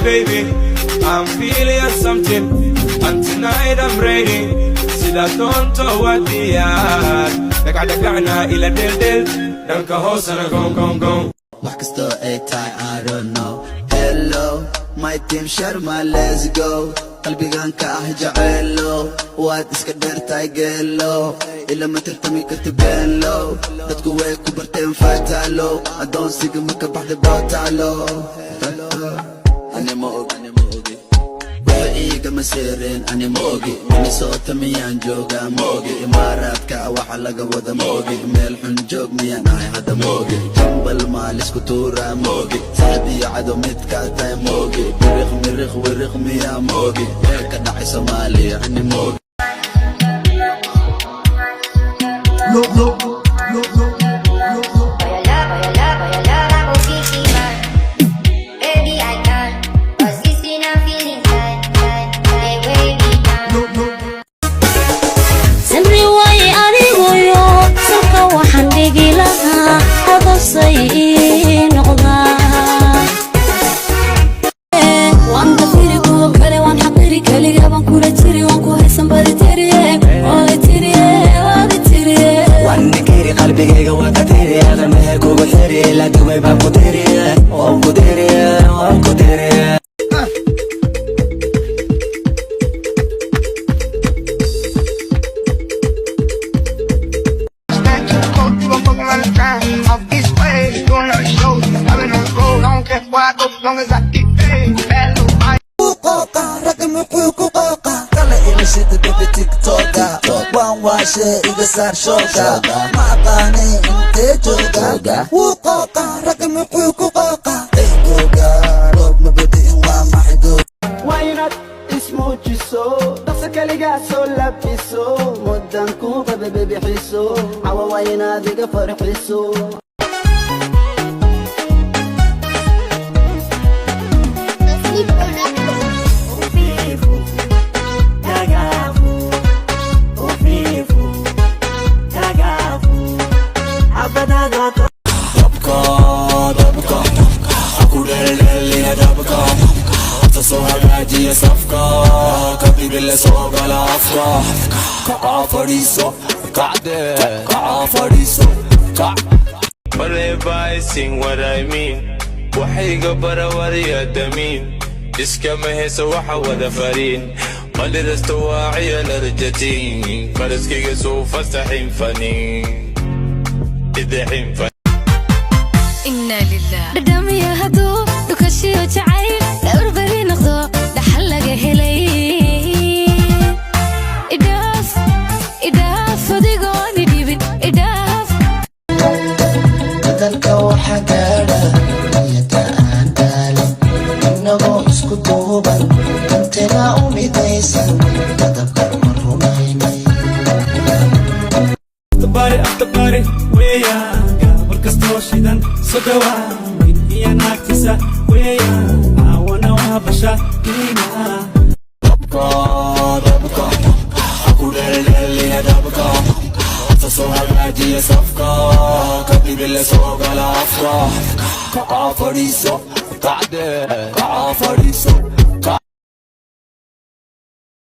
baby, I'm feeling something, and tonight I'm ready. See that don't know what the yard. Daga ila del del, dan ka hosa na gong gong gong. Wax kasta ay tahay I don't know. Hello, my team Sharma, let's go. qalbigan ka ah jacaylo waad iska dheertahay geelo ila ma tartami karti beenlo dadku way ku barteen faataalo adoonsiga ma ka baxda bootaalo anima ogi iiga masiireen anima ogi Minnesota miyaan joogaa ma ogi imaaraadka waxa laga wada ma ogi meel xun joog miyaan ahay hadda ma ogi jambal maalisku tuuraa ma ogi saxdiyo cadow midkaa tahay ma ogi biriq miyaa ma ogi meel ka dhacay Soomaaliya anima ogi qalbigayga waa ka tiriya qarnaha kugu xiriya ilaa dumay baan ku tiriya waan ku tiriya waan ku tiriya واشي إذا صار شوكة ما أقاني انت جوكا وقوقا رقم وقوقا ايقوكا روب مبدئ ومحدود واينات اسمو جيسو دقسك لقاسو لبسو مدنكو ببي بيحسو عوا واينات ديقا فرحسو هاجي صفقة كبي بالله سوق على أفكار كعفريسو كعدة كعفريسو Whenever I sing what I mean وحيقة برا دمين اسكا مهيسة وحا وذا فرين مالي رستواعي لرجتين فرسكي سوف استحين فنين إذا حين فنين إنا لله بدم يا هدو دكشي وجعيل لأور بري نقضو دحلق هلي إداف وديقوني ديبن إداف بدلك وحقالا يتعان دالي إنه اسكو دوبا انتنا أميديسا تدبكر مرو مهيمي أختباري ويا warkastoo shidan soo dhawaayn iyo naagtiisa weeyaan caawana waa bashaakina dabka aku dheeldheeliya dabka horta soo hagaajiya safka kadib ila soo gala afka kaca fadhiiso kacde kaca fadhiiso